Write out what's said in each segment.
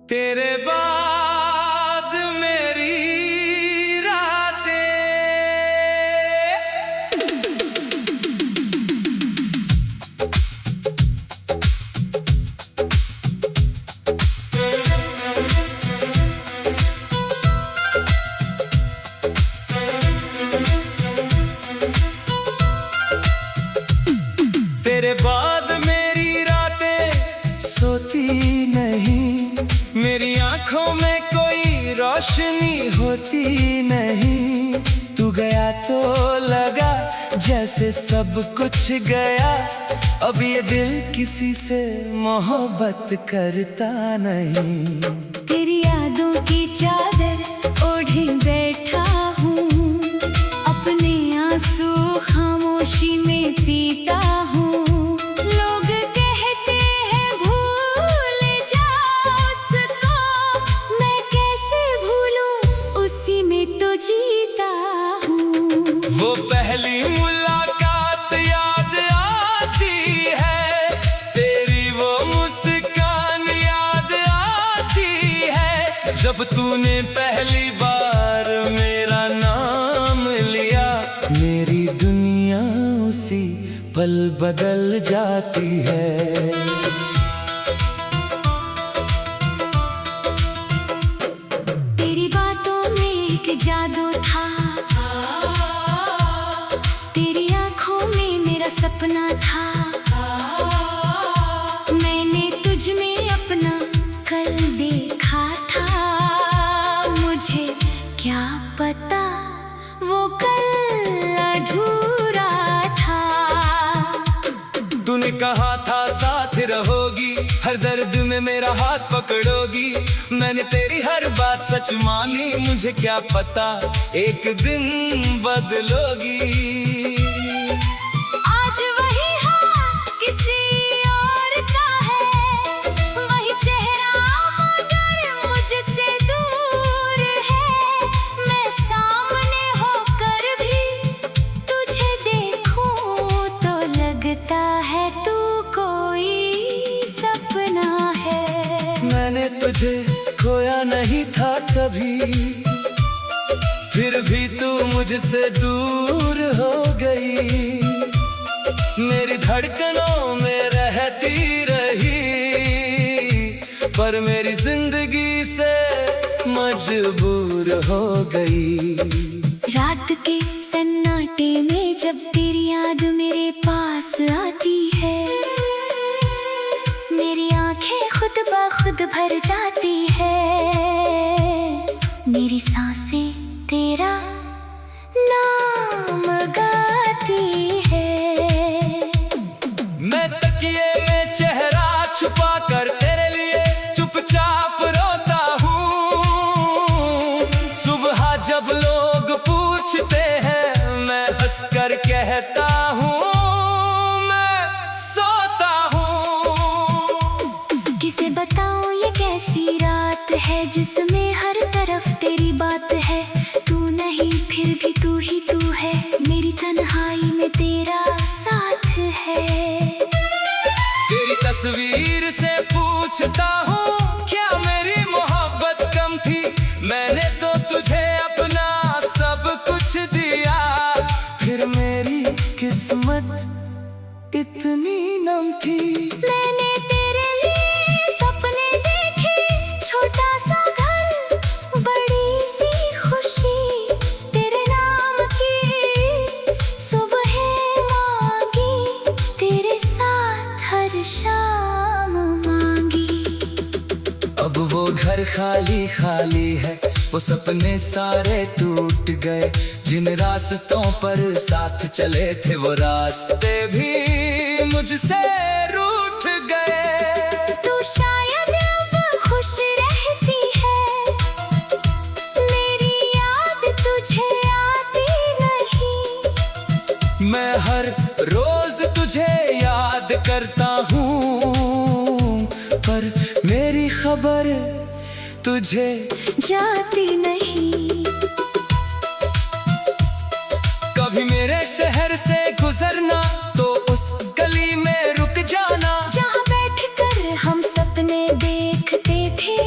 तेरे बाद मेरी रातें। तेरे बाद मेरी रातें सोती नहीं, मेरी आंखों में कोई रोशनी होती नहीं। तू गया तो लगा जैसे सब कुछ गया, अब ये दिल किसी से मोहब्बत करता नहीं। तेरी यादों की चादर ओढ़े बैठा हूँ, अपने आंसू खामोशी में पीता हूँ। लोग कहते हैं भूल जाओ उसको, मैं कैसे भूलूं, उसी में तो जीता हूँ। वो पहली मुलाकात याद आती है, तेरी वो मुस्कान याद आती है। जब तूने पहली बार मेरा नाम लिया, मेरी दुनिया उसी पल बदल जाती है। तेरी बातों में एक जादू था, तेरी आंखों में मेरा सपना था। मैंने तुझ में अपना कल देखा था, मुझे क्या पता वो कल अधूरा था। तूने कहा था साथ रहोगी, हर दर्द में मेरा हाथ पकड़ोगी। मैंने तेरी हर बात सच मानी, मुझे क्या पता एक दिन बदलोगी। आज वही हाथ किसी और का है, वही चेहरा मगर मुझसे दूर है। मैं सामने होकर भी तुझे देखूं तो लगता है तू कोई सपना है। मैंने तुझे खोया नहीं था कभी, फिर भी तू मुझसे दूर हो गई। मेरी धड़कनों में रहती रही, पर मेरी जिंदगी से मजबूर हो गई। रात के सन्नाटे में जब तेरी याद मेरे पास आती है, मेरी आंखें खुद ब खुद भर जाती है। मेरी सांसें तेरा नाम गाती है। मैं तकिए में चेहरा छुपा कर तेरे लिए चुपचाप रोता हूँ। सुबह जब लोग पूछते हैं, मैं हंसकर कहता हूँ मैं सोता हूँ। किसे बताऊं ये कैसी रात है, जिसमें हर तरफ तेरी बात है। तू नहीं फिर भी तू ही तू है, मेरी तन्हाई में तेरा साथ है। तेरी तस्वीर से पूछता हूँ, क्या मेरी मोहब्बत कम थी? मैंने तो तुझे अपना सब कुछ दिया, फिर मेरी किस्मत इतनी नम थी। मैंने तेरे लिए सपने देखे, छोटा सा घर, बड़ी सी खुशी, तेरे नाम की सुबह मांगी, तेरे साथ हर शाम मांगी। अब वो घर खाली खाली है, वो सपने सारे टूट गए। जिन रास्तों पर साथ चले थे, वो रास्ते भी मुझसे रूठ गए। तू शायद अब खुश रहती है, मेरी याद तुझे आती नहीं। मैं हर रोज तुझे याद करता हूँ, पर मेरी खबर तुझे जाती नहीं। कभी मेरे शहर से गुजरना तो उस गली में रुक जाना, जहाँ बैठकर हम सपने देखते थे।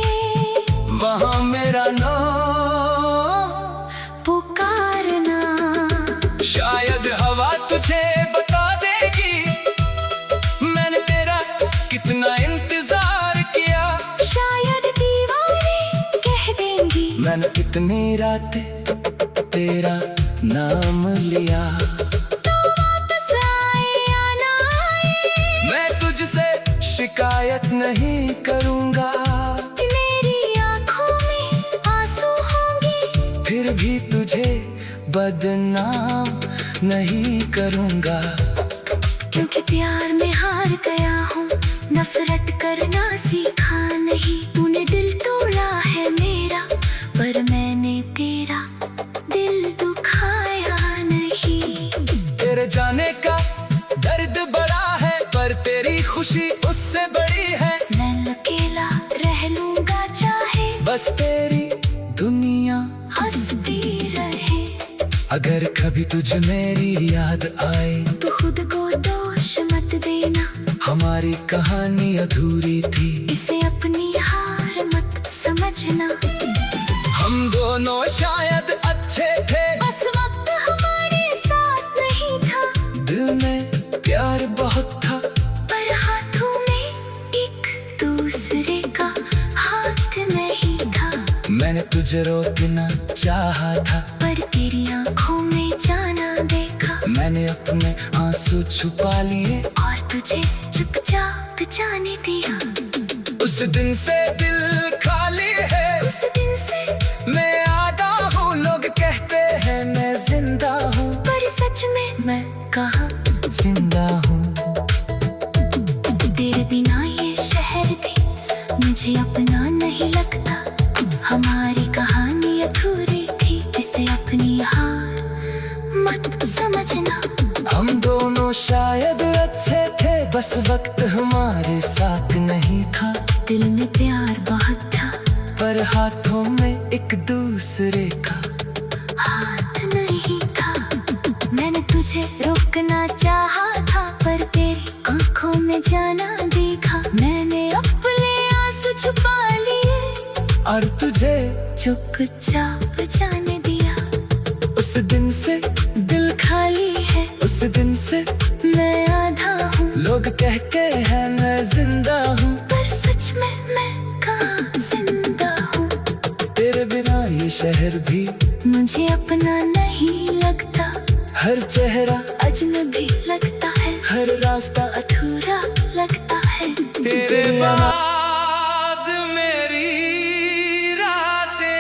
मैंने कितनी रातें तेरा नाम लिया। तू वापस आए या ना आए, मैं तुझसे शिकायत नहीं करूँगा। मेरी आँखों में आंसू होंगे, फिर भी तुझे बदनाम नहीं करूँगा। क्योंकि प्यार में हार गया हूँ, नफरत करना सीखा नहीं। तूने दिल तोड़ा है मेरा, पर मैंने तेरा दिल दुखाया नहीं। तेरे जाने का दर्द बड़ा है, पर तेरी खुशी उससे बड़ी है। मैं अकेला रह लूंगा चाहे, बस तेरी दुनिया हंसती रहे। अगर कभी तुझे मेरी याद आए, तो खुद को दोष मत देना, हमारी कहानी अधूरी थी, इसे अपनी हार मत समझना। हम दोनों शायद अच्छे थे, बस वक्त हमारे साथ नहीं था। दिल में प्यार बहुत था, पर हाथों में एक दूसरे का हाथ नहीं था। मैंने तुझे रोकना चाहा था, पर तेरी आंखों में जाना देखा। मैंने अपने आंसू छुपा लिए, और तुझे चुपचाप जाने दिया। उस दिन से दिल खाली है, उस दिन से मैं आधा हूँ। लोग कहते हैं मैं जिंदा हूँ, पर सच में मैं कहाँ जिंदा हूँ। तेरे बिना ये शहर भी मुझे अपना नहीं लगता। हमारी कहानी अधूरी थी, इसे अपनी हार मत समझना। हम दोनों शायद अच्छे थे, बस वक्त हमारे साथ नहीं था। दिल में प्यार बहुत था, पर हाथों में एक दूसरे का हाथ नहीं था। मैंने तुझे रोकना चाहा था, पर तेरी आंखों में जाना देखा। मैंने अपने आंसू छुपा लिए, और तुझे चुपचाप जाने दिया। उस दिन से दिल खाली है, उस दिन से मैं आधा हूँ। लोग कहते हैं मैं जिंदा हूँ, पर सच में मैं कहाँ जिंदा हूँ। तेरे बिना ये शहर भी मुझे अपना नहीं लगता। हर चेहरा अजनबी लगता है, हर रास्ता अधूरा लगता है। तेरे बाद मेरी रातें।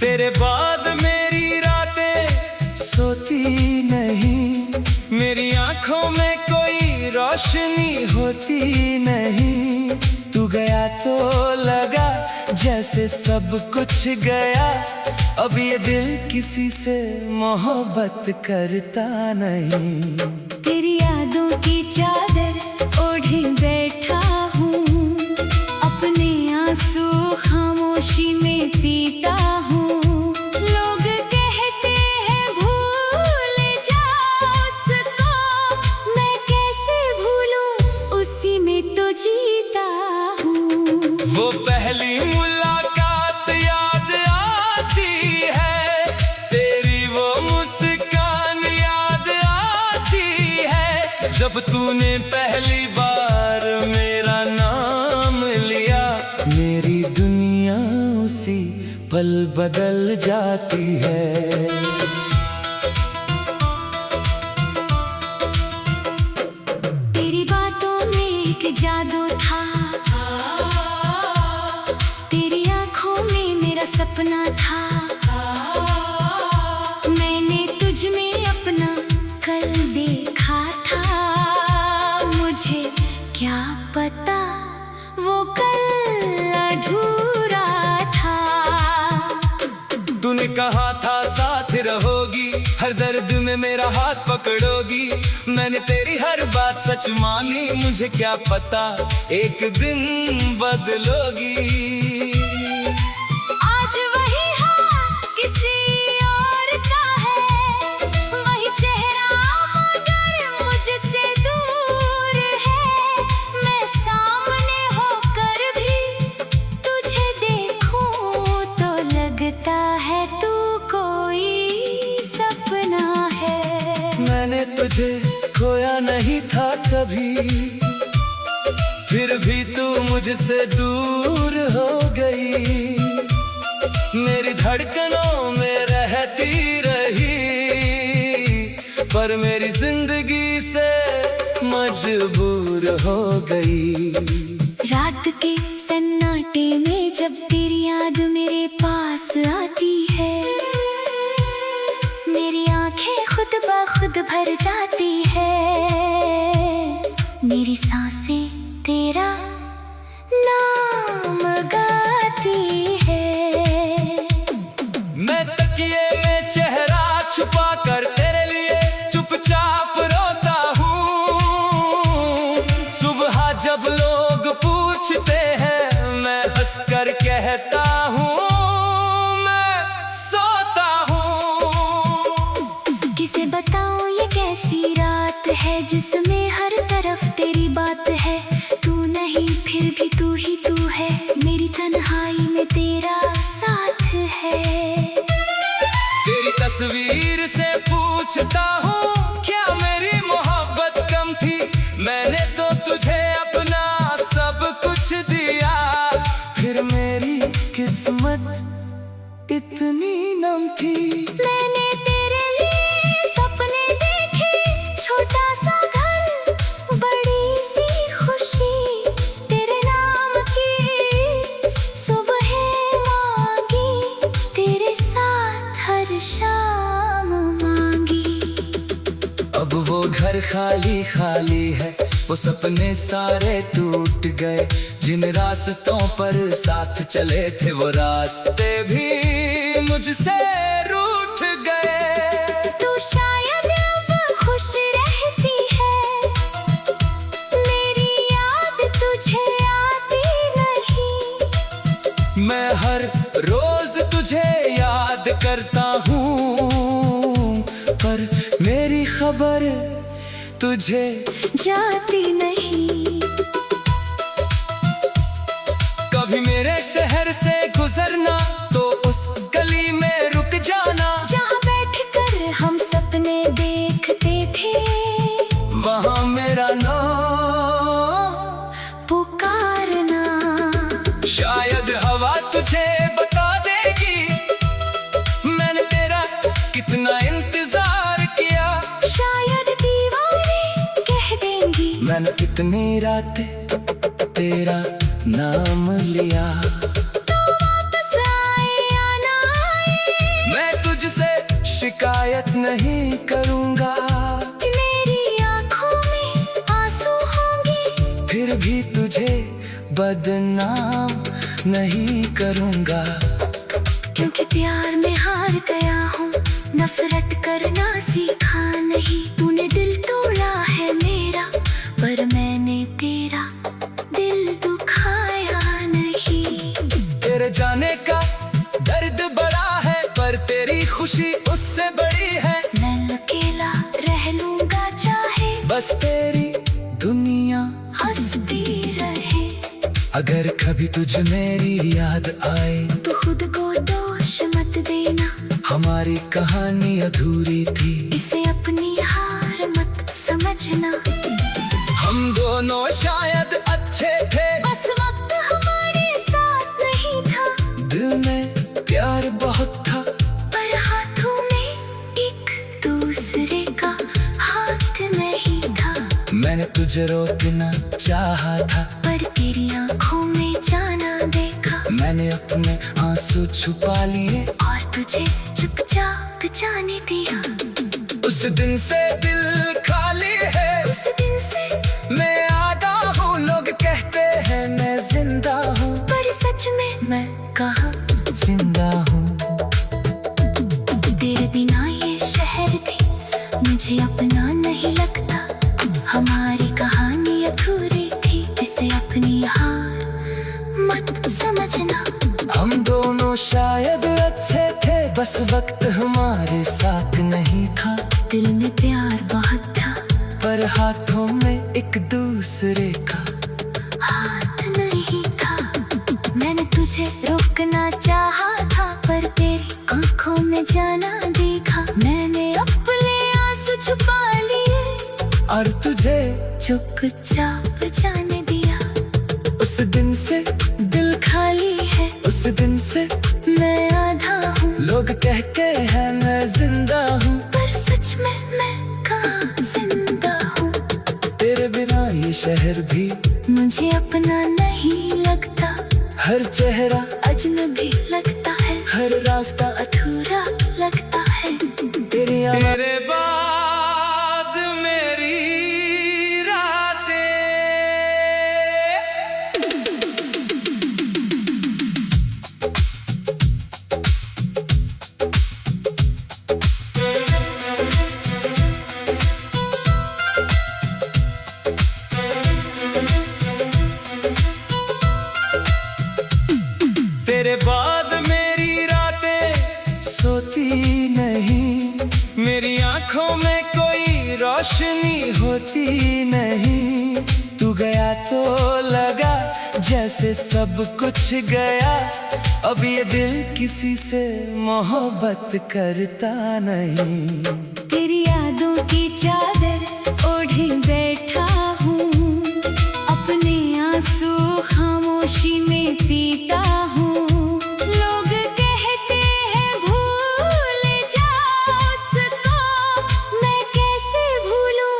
तेरे बाद मेरी रातें सोती नहीं, मेरी आंखों में कोई रोशनी होती नहीं। तू गया तो लगा जैसे सब कुछ गया, अब ये दिल किसी से मोहब्बत करता नहीं। तेरी यादों की चादर ओढ़े बैठा हूँ, अपने आंसू खामोशी में पीता हूँ। लोग कहते हैं भूल जाओ उसको, मैं कैसे भूलूं, उसी में तो जीता हूँ। वो पहली मुलाकात याद आती है, तेरी वो मुस्कान याद आती है। जब तूने पहली बार मेरा नाम लिया, मेरी दुनिया उसी पल बदल जाती है। तेरी बातों में एक जादू था, तेरी आंखों में मेरा सपना था। मैंने तुझ में अपना कल देखा था, मुझे क्या पता वो कल अधूरा था। तूने कहा था साथ रहोगी, हर दर्द में मेरा हाथ पकड़ोगी। मैंने तेरी हर बात सच मानी, मुझे क्या पता एक दिन बदलोगी। आज वही हाथ किसी और का है, वही चेहरा मगर मुझसे दूर है। मैं सामने होकर नहीं था कभी, फिर भी तू मुझसे दूर हो गई। मेरी धड़कनों में रहती रही, पर मेरी जिंदगी से मजबूर हो गई। रात के सन्नाटे में जब तेरी याद मेरे पास आती है, मेरी आंखें खुद ब खुद भर जाती है। मेरी सांसें तेरा नाम गाती है। मैं तकिए में चेहरा छुपा कर तेरे लिए चुपचाप रोता हूँ। सुबह जब लोग पूछते हैं मैं हंसकर कहता हूँ मैं सोता हूँ। किसे बताऊं ये कैसी रात है जिसमें हर तरफ तेरी बात है। तू नहीं फिर भी तू ही तू है, मेरी तन्हाई में तेरा साथ है। तेरी तस्वीर से पूछता हूँ क्या मेरी मोहब्बत कम थी। मैंने तो तुझे अपना सब कुछ दिया, फिर मेरी किस्मत इतनी नम थी। मैंने तेरे लिए सपने देखे, छोटा सा घर बड़ी सी खुशी। तेरे नाम की सुबह मांगी, तेरे साथ हर शाम मांगी। अब वो घर खाली खाली है, वो सपने सारे टूट गए। जिन रास्तों पर साथ चले थे वो रास्ते भी मुझसे रूठ गए। तू शायद अब खुश रहती है, मेरी याद तुझे आती नहीं। मैं हर रोज तुझे याद करता हूँ, पर मेरी खबर तुझे जाती नहीं। कभी मेरे शहर से गुजरना तो उस गली में रुक जाना, जहाँ बैठकर हम सपने देखते थे। वहाँ मेरा नाम पुकारना। शायद हवा तुझे बता देगी मैंने तेरा कितना इंतजार किया। शायद दीवारें कह देंगी मैंने कितनी रातें तेरा नाम लिया। तो वापस आए या ना आए, मैं तुझसे शिकायत नहीं करूँगा। मेरी आँखों में आंसू होंगे, फिर भी तुझे बदनाम नहीं करूँगा। क्योंकि प्यार में हार गया हूँ, नफरत करना सीखा नहीं। तूने दिल तोड़ा है मेरा, पर मैंने तेरा दिल दुखाया नहीं। तेरे जाने का दर्द बड़ा है, पर तेरी खुशी उससे बड़ी है। मैं अकेला रह लूंगा चाहे, बस तेरी दुनिया हंसती रहे। अगर कभी तुझे मेरी याद आए तो खुद को दोष मत देना, हमारी कहानी अधूरी थी। इसे अपनी हार मत समझना। हम दोनों शायद अच्छे थे, बस वक्त हमारे साथ नहीं था। दिल में प्यार बहुत था, पर हाथों में एक दूसरे का हाथ नहीं था। मैंने तुझे रोकना चाहा था, पर तेरी आंखों में जाना देखा। मैंने अपने आंसू छुपा लिए और तुझे चुपचाप जाने दिया। उस दिन से दिल खाली है, उस दिन से मैं आदा हूँ। लोग कहते हैं मैं जिंदा हूँ, पर सच में मैं कहाँ जिंदा हूँ। तेरे बिना ये शहर भी मुझे अपना नहीं लगता। हमारी कहानी अधूरी थी, इसे अपनी हार मत समझना। हम दोनों शायद अच्छे थे, बस वक्त हमारे साथ नहीं था। दिल में प्यार बहुत था, पर हाथों में एक दूसरे का हाथ नहीं था। मैंने तुझे रोकना चाहा था, पर तेरी आंखों में जाना देखा। मैंने अपने आंसू छुपा लिए और तुझे चुपचाप जाने दिया। उस दिन से दिल खाली है, उस दिन से मैं आधा हूँ। लोग कहते हैं मैं जिंदा हूँ, पर सच में मैं कहाँ जिंदा हूँ। तेरे बिना ये शहर भी मुझे अपना नहीं लगता, हर चेहरा अजनबी लगता है, हर रास्ता अधूरा लगता है। तेरे बाद मेरी रातें। तेरे बाद मेरी रातें सोती नहीं, मेरी आंखों में कोई रोशनी होती नहीं। तू गया तो लगा जैसे सब कुछ गया, अब ये दिल किसी से मोहब्बत करता नहीं। तेरी यादों की चादर ओढ़े बैठा हूँ, अपने आंसू खामोशी में पीता हूँ। लोग कहते हैं भूल जाओ उसको, मैं कैसे भूलूं,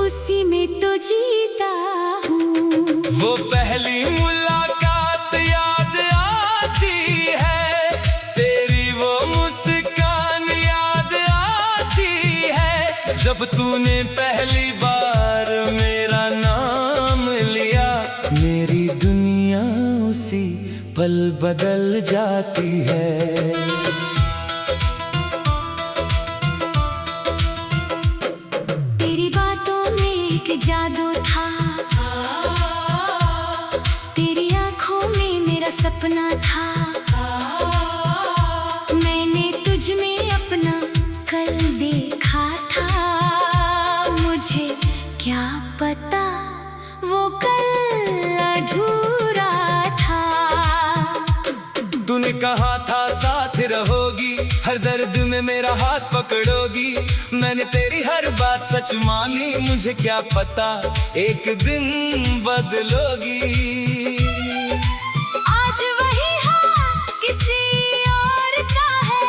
उसी में तो जीता हूँ। वो पहली मुलाकात याद आती है, तेरी वो मुस्कान याद आती है, जब तूने पहली बार मेरा नाम लिया। मेरी दुनिया उसी पल बदल जाती है। तेरी बातों में एक जादू था, तेरी आंखों में मेरा सपना था। मैंने तुझ में अपना कल देखा था, मुझे क्या पता वो कल अधूरा था। तूने कहा था साथ रहोगी, हर दर्द में मेरा हाथ पकड़ोगी। मैंने तेरी हर बात सच मानी, मुझे क्या पता एक दिन बदलोगी। आज वही हाथ किसी और का है,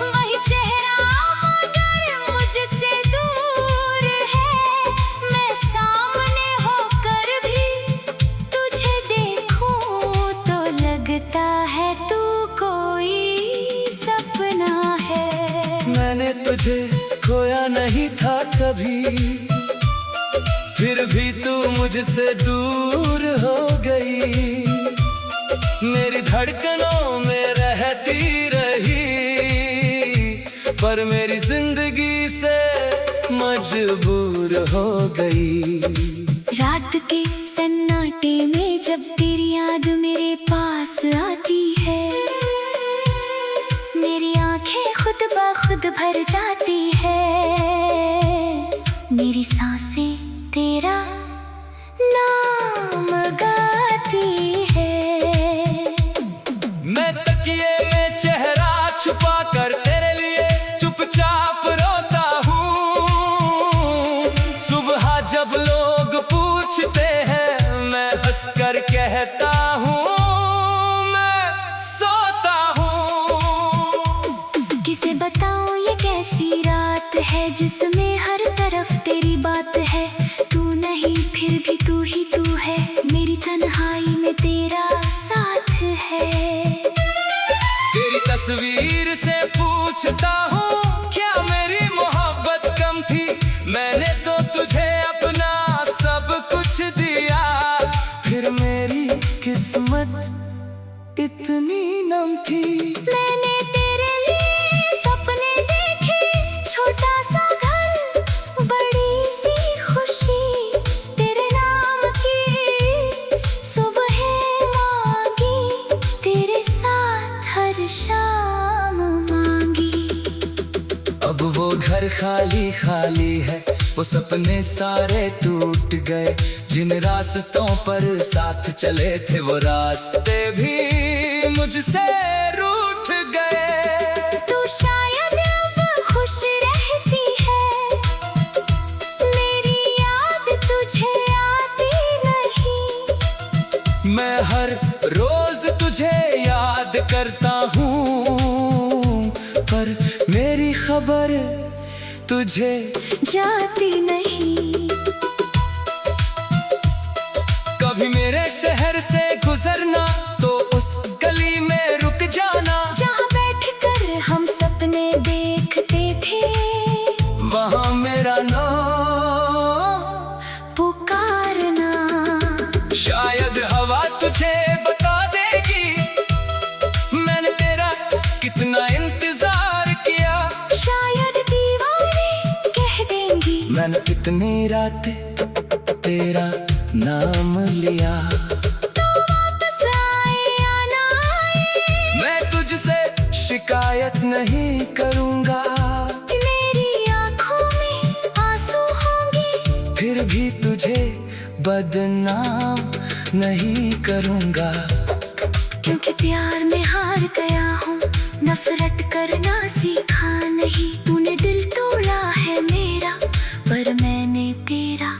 वही चेहरा मगर मुझसे दूर है। मैं सामने होकर भी तुझे देखूं तो लगता है तू कोई सपना है। मैंने तुझे खोया नहीं था कभी, फिर भी तू मुझसे दूर हो गई। मेरी धड़कनों में रहती रही, पर मेरी जिंदगी से मजबूर हो गई। रात के सन्नाटे में जब तेरी याद मेरे पास आती है, मेरी आंखें खुद ब खुद भर जाती है। मेरी सांसें तेरा नाम गाती है। मैं तकिए में चेहरा छुपा कर तेरे लिए चुपचाप रोता हूँ। सुबह जब लोग पूछते हैं मैं हंसकर कहता हूँ मैं सोता हूँ। किसे बताऊं ये कैसी रात है, जिसमें हर तरफ तेरी बात है। तू नहीं फिर भी तू ही तू है, मेरी तन्हाई में तेरा साथ है। तेरी तस्वीर से पूछता हूँ क्या मेरी मोहब्बत कम थी। मैंने तो तुझे अपना सब कुछ दिया, फिर मेरी किस्मत इतनी नम थी। मैंने तेरे लिए सपने देखे, छोटा सा घर बड़ी सी खुशी। तेरे नाम की सुबह मांगी, तेरे साथ हर शाम मांगी। अब वो घर खाली खाली है, वो सपने सारे टूट गए। जिन रास्तों पर साथ चले थे वो रास्ते भी मुझसे रूठ गए। तू शायद अब खुश रहती है, मेरी तुझे जाती नहीं। कभी मेरे शहर से गुजरना तो उस गली में रुक जाना, जहाँ बैठकर हम सपने देखते थे, वहाँ मेरा नाम पुकारना। शायद हवा तुझे बता देगी मैंने तेरा कितना इंतजार किया। शायद दीवारें कह देंगी मैंने कितनी रातें तेरा नाम लिया। तो वापस आए या ना आए, मैं तुझसे शिकायत नहीं करूँगा, मेरी आँखों में आंसू होंगे, फिर भी तुझे बदनाम नहीं करूँगा। क्योंकि प्यार में हार गया हूँ, नफरत करना सीखा नहीं। तूने दिल तोड़ा है मेरा, पर मैंने तेरा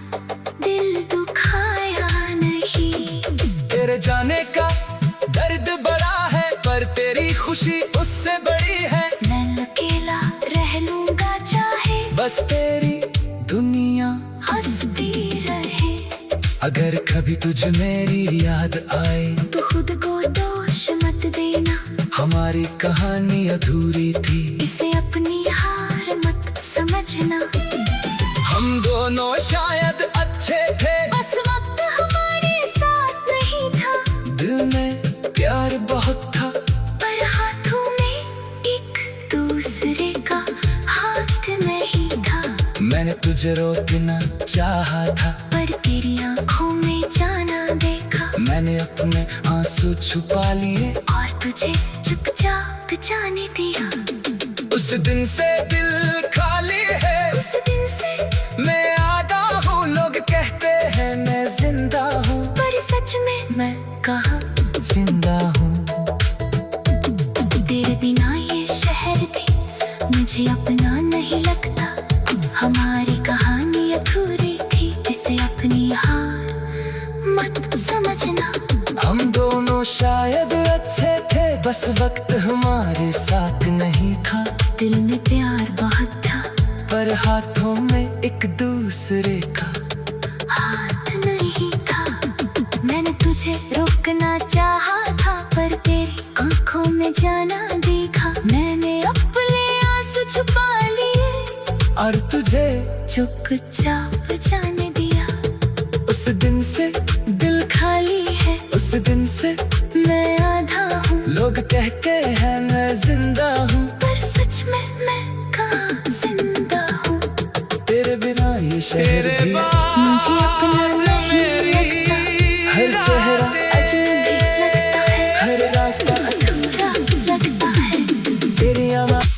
दिल दुखाया नहीं। तेरे जाने का दर्द बड़ा है, पर तेरी खुशी उससे बड़ी है। मैं अकेला रह लूंगा चाहे, बस तेरी दुनिया हंसती रहे। अगर कभी तुझे मेरी याद आए तो खुद को दोष मत देना, हमारी कहानी अधूरी थी, इसे अपनी हार मत समझना। हम दोनों शायद अच्छे थे, बस वक्त हमारे साथ नहीं था। दिल में प्यार बहुत था, पर हाथों में एक दूसरे का हाथ नहीं था। मैंने तुझे रोकना चाहा था, पर तेरी आंखों में जाना देखा। मैंने अपने आंसू छुपा लिए और तुझे चुपचाप जाने दिया। उस दिन से दिल खाली है, उस दिन से मैं आधा हूँ। लोग कहते हैं मैं जिंदा हूँ, पर सच में मैं कहाँ जिंदा हूँ। तेरे बिना ये शहर भी मुझे अपना नहीं लगता। हमारी कहानी अधूरी थी, इसे अपनी हार मत समझना। हम दोनों शायद अच्छे थे, बस वक्त हमारे साथ नहीं था। दिल में प्यार बहुत था, पर हाथों में एक दूसरे का हाथ नहीं था। मैंने तुझे रोकना चाहा था, पर तेरी आंखों में जाना देखा। मैंने अपने आंसू छुपा लिए और तुझे चुपचाप जाने दिया। उस दिन से दिल खाली है, उस दिन से मैं आधा हूँ। लोग कहते हैं मैं जिंदा हूँ, पर सच में मैं कहाँ जिंदा हूँ। तेरे बिना ये शहर भी मुझे अपना नहीं लगता। हर चेहरा अजनबी लगता है, हर रास्ता अधूरा लगता है। तेरी आवाज़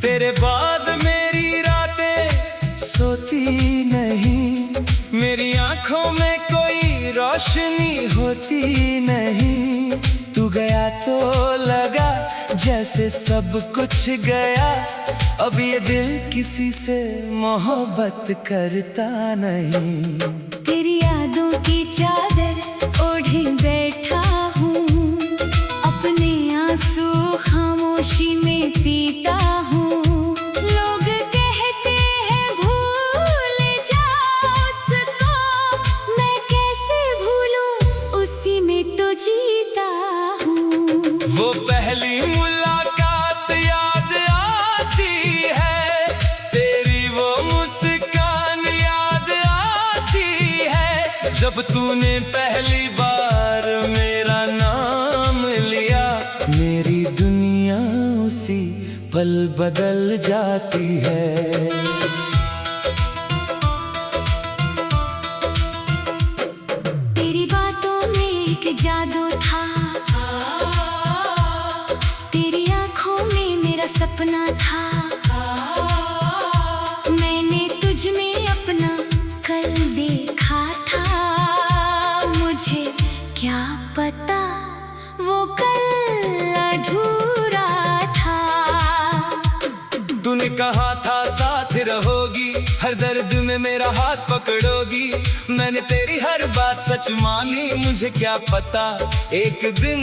तेरे बाद मेरी रातें सोती नहीं, मेरी आंखों में कोई रोशनी होती नहीं। तू गया तो लगा जैसे सब कुछ गया, अब ये दिल किसी से मोहब्बत करता नहीं। तेरी यादों की चादर ओढ़े बैठा हूँ, अपने आंसू खामोशी में पीता हूँ। लोग कहते हैं भूल जाओ उसको, मैं कैसे भूलूं, उसी में तो जीता हूँ। वो पहली मुलाकात याद आती है, तेरी वो मुस्कान याद आती है, जब तूने पहली बार मेरा नाम लिया। मेरी दुनिया उसी पल बदल जाती है। तेरी बातों में एक जादू था, तेरी आंखों में मेरा सपना था। मैंने तुझ में अपना कल देखा था, मुझे क्या पता वो कल अधूरा था। तूने कहा था साथ रहोगी, हर दर्द में मेरा हाथ पकड़ोगी। मैंने तेरी हर बात सच मानी, मुझे क्या पता एक दिन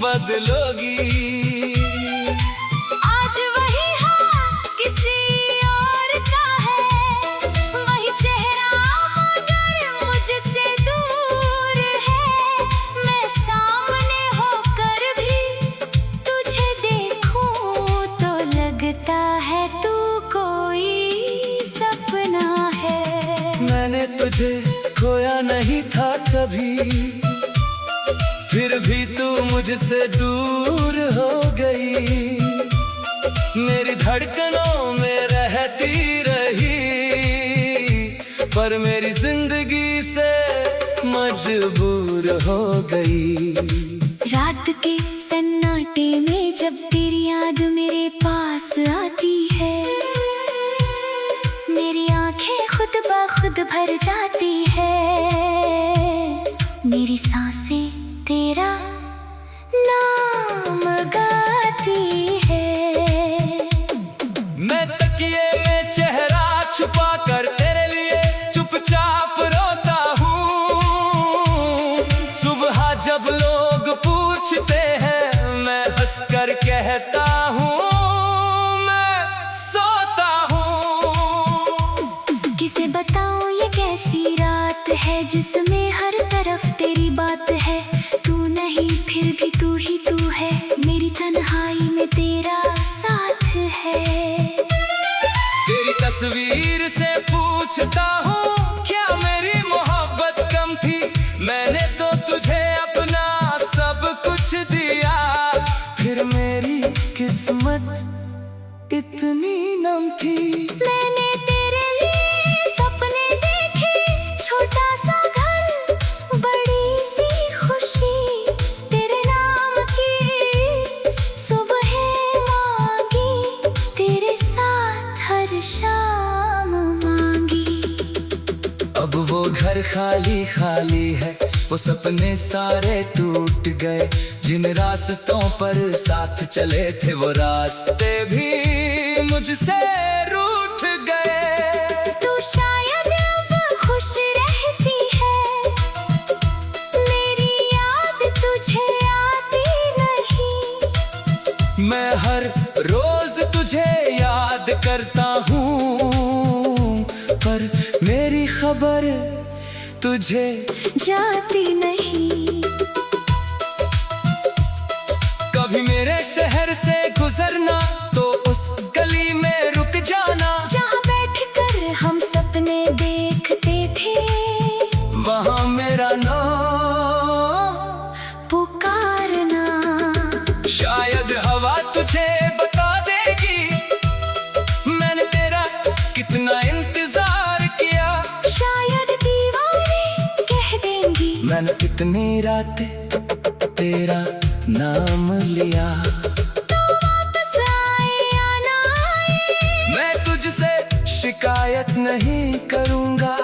बदलोगी। आज वही हाथ किसी और का है, वही चेहरा मगर मुझसे दूर है। मैं सामने होकर भी तुझे देखूं तो लगता है तू कोई सपना है। मैंने तुझे खोया नहीं था कभी, फिर भी तू मुझसे दूर हो गई। मेरी धड़कनों में रहती रही, पर मेरी जिंदगी से मजबूर हो गई। रात के सन्नाटे में जब तेरी याद मेरे पास आती है, मेरी आंखें खुद ब खुद भर जाती है। मेरी सांसें तेरा नाम गाती है। मैं तकिए में चेहरा छुपा कर तेरे लिए चुपचाप रोता हूँ। सुबह जब लोग पूछते हैं मैं हंसकर कहता हूँ मैं सोता हूँ। किसे बताऊं ये कैसी रात है जिसमें हर तरफ तेरी बात है। तू नहीं फिर भी तू ही तू है, मेरी तन्हाई में तेरा साथ है। तेरी तस्वीर से पूछता हूँ क्या मेरी मोहब्बत कम थी। मैंने तो तुझे अपना सब कुछ दिया, फिर मेरी किस्मत इतनी नम थी। मैंने तेरे लिए सपने देखे, छोटा सा घर बड़ी सी खुशी। तेरे नाम की सुबह मांगी, तेरे साथ हर शाम मांगी। अब वो घर खाली खाली है, वो सपने सारे टूट गए। जिन रास्तों पर साथ चले थे वो रास्ते भी मुझसे रूठ गए। तू शायद अब खुश रहती है, मेरी याद तुझे आती नहीं। मैं हर रोज तुझे याद करता हूँ, पर मेरी खबर तुझे जाती नहीं। कभी मेरे शहर से गुजरना तो उस गली में रुक जाना, जहाँ बैठकर हम सपने देखते थे, वहाँ मेरा नाम पुकारना। शायद हवा तुझे बता देगी मैंने तेरा कितना इंतजार किया। शायद दीवारें कह देंगी मैंने कितनी रातें तेरा नाम लिया। तू वापस आए या ना आए, मैं तुझसे शिकायत नहीं करूँगा।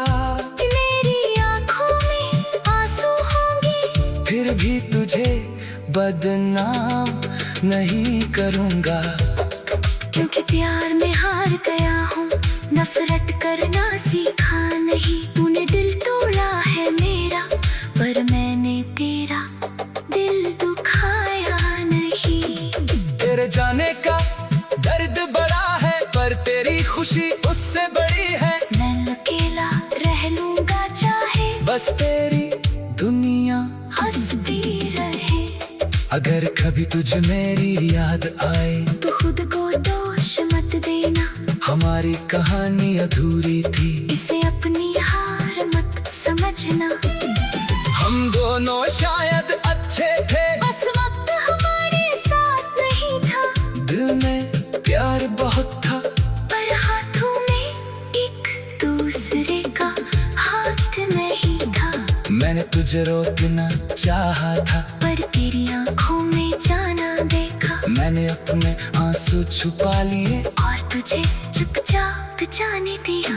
मेरी आँखों में आंसू होंगे, फिर भी तुझे बदनाम नहीं करूँगा। क्योंकि प्यार में हार गया हूँ, नफरत करना सीखा नहीं। तूने दिल तोड़ा है मेरा, पर मैंने तेरा दिल दुखाया नहीं। तेरे जाने का दर्द बड़ा है, पर तेरी खुशी उससे बड़ी है। मैं अकेला रह लूंगा चाहे, बस तेरी दुनिया हंसती रहे। अगर कभी तुझे मेरी याद आए तो खुद को दोष मत देना, हमारी कहानी अधूरी थी। इसे अपनी हार मत समझना। हम दोनों शायद अच्छे थे, बस वक्त हमारे साथ नहीं था। दिल में प्यार बहुत था, पर हाथों में एक दूसरे का हाथ नहीं था। मैंने तुझे रोकना चाहा था, पर तेरी आंखों में जाना देखा। मैंने अपने आंसू छुपा लिए और तुझे चुपचाप जाने दिया।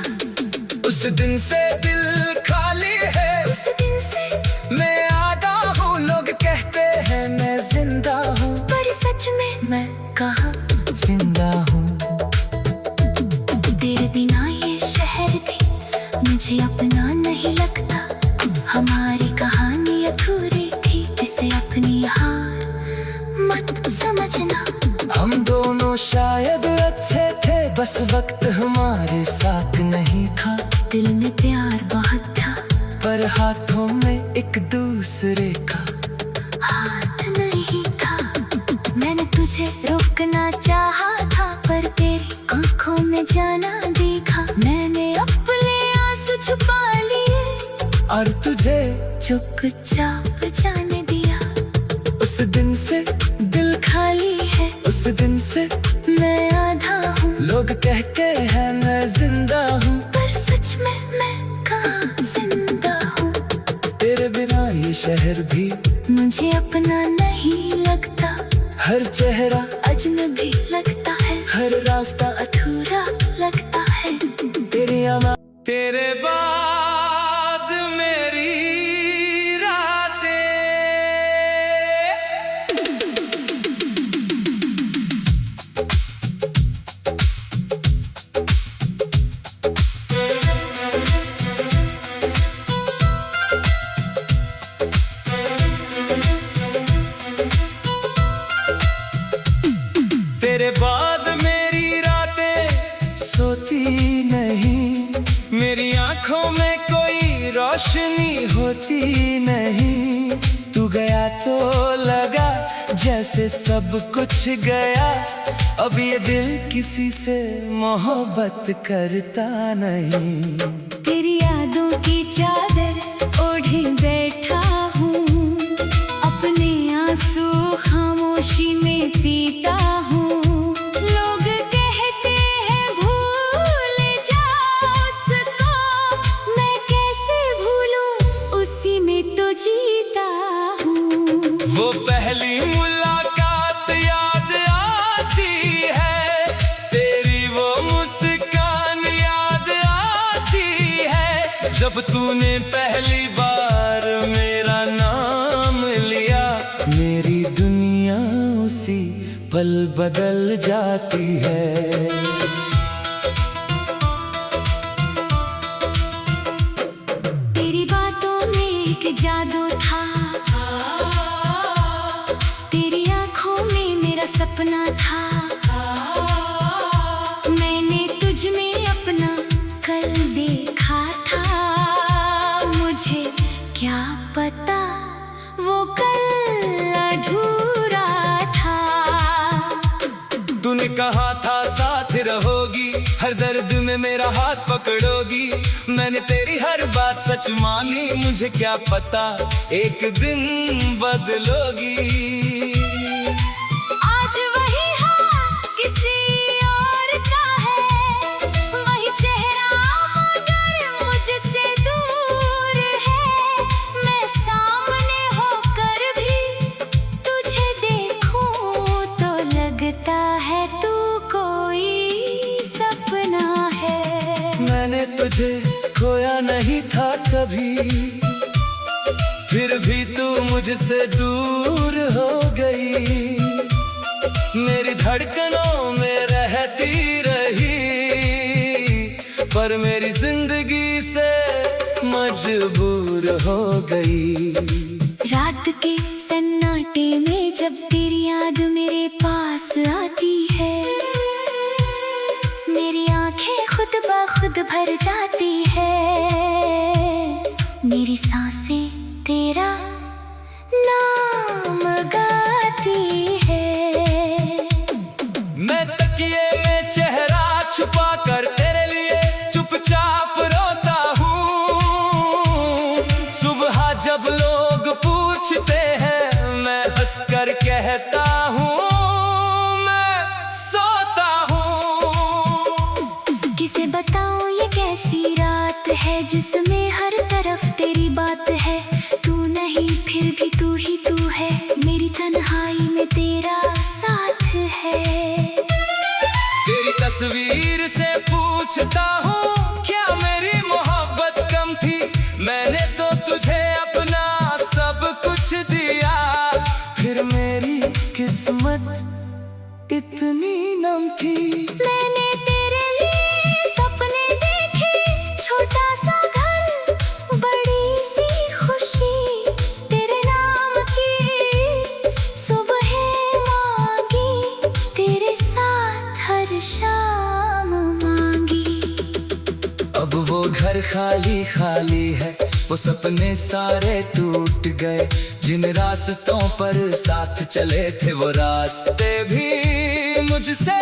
उस दिन से दिल खाली है, उस दिन से मैं आदा हूँ। लोग कहते हैं मैं जिंदा हूँ, पर सच में मैं कहाँ जिंदा हूँ। तेरे बिना ये शहर बस वक्त हमारे साथ नहीं था, दिल में प्यार बहुत था, पर हाथों में एक दूसरे का हाथ नहीं था। मैंने तुझे रोकना चाहा था, पर तेरी आंखों में जाना देखा। मैंने अपने आंसू छुपा लिए और तुझे चुपचाप जाने दिया। उस दिन से दिल खाली है, उस दिन से मैं आधा हूँ। लोग कहते हैं मैं जिंदा हूँ, पर सच में मैं कहाँ जिंदा हूँ। तेरे बिना ये शहर भी मुझे अपना नहीं लगता, हर चेहरा अजनबी लगता है, हर रास्ता अधूरा लगता है। तेरी आमा तेरे बाद मेरी रातें। तेरे बाद मेरी रातें सोती नहीं, मेरी आंखों में कोई रोशनी होती नहीं। तू गया तो लगा जैसे सब कुछ गया, अब ये दिल किसी से मोहब्बत करता नहीं। तेरी यादों की चादर ओढ़े बैठा हूँ, अपने आंसू खामोशी में पीता हूँ। लोग कहते हैं भूल जाओ उसको, मैं कैसे भूलूं, उसी में तो जीता हूँ। वो पहली मुलाकात याद आती है, तेरी वो मुस्कान याद आती है, जब तूने पहली बार मेरा नाम लिया। मेरी दुनिया उसी पल बदल जाती है। तेरी बातों में एक जादू था, तेरी आंखों में मेरा सपना था। मैंने तुझ में अपना कल देखा था, मुझे क्या पता वो कल अधूरा था। तूने कहा था साथ रहोगी, हर दर्द में मेरा हाथ पकड़ोगी। मैंने तेरी हर बात सच मानी, मुझे क्या पता एक दिन बदलोगी। आज वही हाथ किसी और का है, वही चेहरा मगर मुझसे दूर है। मैं सामने होकर भी तुझे देखूं तो लगता है तू कोई सपना है। मैंने तुझे खोया नहीं था कभी, फिर भी तू मुझसे दूर हो गई। मेरी धड़कनों में रहती रही, पर मेरी जिंदगी से मजबूर हो गई। रात के सन्नाटे में जब तेरी याद मेरे पास आती है, मेरी आंखें खुद ब खुद भर जाती है। मेरी सांसें तेरा नाम गाती है। मैं तकिए में चेहरा छुपा कर तेरे लिए चुपचाप रोता हूँ। सुबह जब लोग पूछते हैं, मैं हंसकर कहता हूँ मैं सोता हूँ। किसे बताऊं ये कैसी रात है, जिसमें हर तरफ तेरी बात है। तू नहीं फिर भी तू ही तू है, मेरी तन्हाई में तेरा साथ है। तेरी तस्वीर से पूछता हूँ, क्या मेरी मोहब्बत कम थी? मैंने तो तुझे अपना सब कुछ दिया, फिर मेरी किस्मत इतनी नम थी। मैंने तेरे लिए सपने देखे, छोटा सा घर, बड़ी सी खुशी, तेरे नाम की सुबह मांगी, तेरे साथ हर शाम खाली खाली है, वो सपने सारे टूट गए। जिन रास्तों पर साथ चले थे वो रास्ते भी मुझसे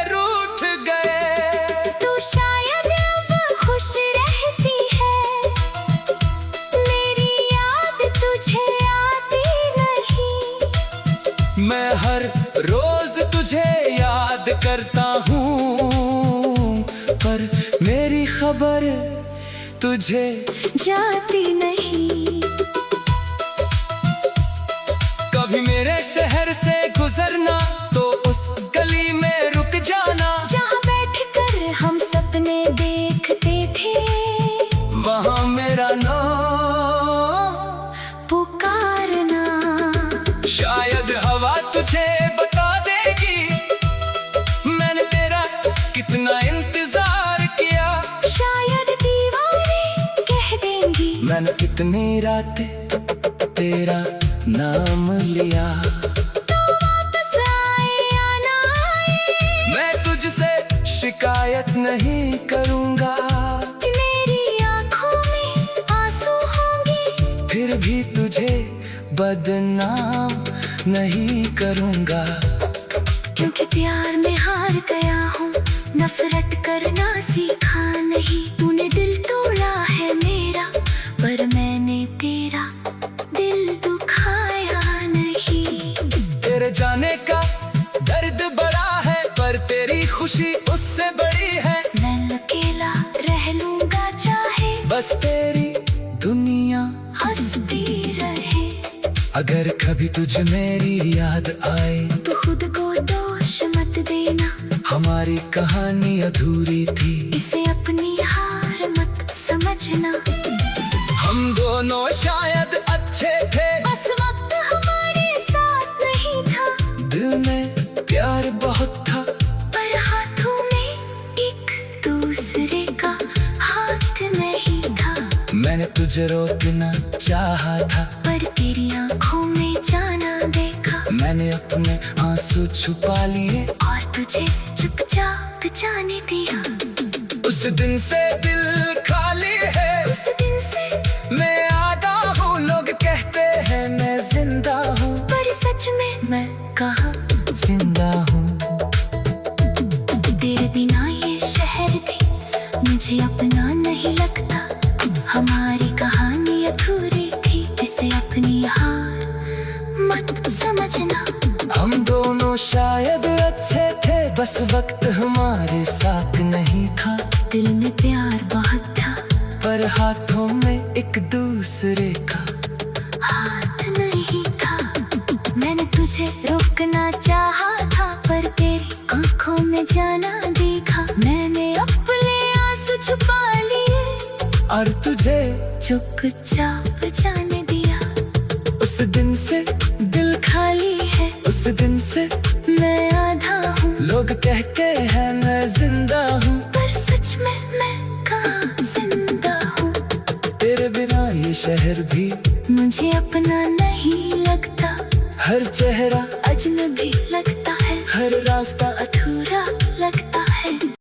रूठ गए। तू शायद अब खुश रहती है, मेरी याद तुझे आती नहीं। मैं हर रोज तुझे याद करता हूँ, पर मेरी खबर तुझे जाती नहीं। कभी मेरे शहर से गुजरना तो उस गली में रुक जाना, जहाँ बैठकर हम सपने देखते थे, वहाँ मेरा नाम पुकारना। शायद हवा तुझे बता देगी मैंने तेरा कितना इंतजार किया। शायद दीवारें कह देंगी मैंने कितनी रातें तेरा नाम लिया। तो वापस आए या ना आए, मैं तुझसे शिकायत नहीं करूँगा, मेरी आँखों में आंसू होंगे, फिर भी तुझे बदनाम नहीं करूँगा। क्योंकि प्यार में हार गया हूँ, नफरत करना सीखा नहीं। तूने दिल तोड़ा है मेरा, पर मैंने तेरा दिल दुखाया नहीं। तेरे जाने का दर्द बड़ा है, पर तेरी खुशी उससे बड़ी है। मैं अकेला रह लूंगा चाहे, बस तेरी दुनिया हंसती रहे। अगर कभी तुझे मेरी याद आए तो खुद को दोष मत देना, हमारी कहानी अधूरी थी, इसे अपनी हार मत समझना। हम दोनों शायद अच्छे थे, बस वक्त हमारे साथ नहीं था। दिल में प्यार बहुत था, पर हाथों में एक दूसरे का हाथ नहीं था। मैंने तुझे रोकना चाहा था, पर तेरी आंखों में जाना देखा। मैंने अपने आंसू छुपा लिए और तुझे चुपचाप जाने दिया। उस दिन से दिल खाली है, उस दिन से मैं आधा हूँ। लोग कहते हैं मैं जिंदा हूँ, पर सच में मैं कहाँ जिंदा हूँ। तेरे बिना ये शहर भी मुझे अपना नहीं लगता। हमारी कहानी अधूरी थी, इसे अपनी हार मत समझना। हम दोनों शायद अच्छे थे, बस वक्त हमारे साथ नहीं था। दिल में प्यार बहुत था, पर हाथों में एक दूसरे का हाथ नहीं था। मैंने तुझे रोकना चाहा था, पर तेरी आंखों में जाना देखा। मैंने अपने आंसू छुपा लिए और तुझे चुपचाप जाने दिया। उस दिन से दिल खाली है, उस दिन से मैं आधा हूँ। लोग कहते हैं मैं जिंदा हूँ, पर सच में मैं कहाँ जिंदा हूँ। तेरे बिना ये शहर भी मुझे अपना नहीं लगता, हर चेहरा अजनबी लगता है। हर रास्ता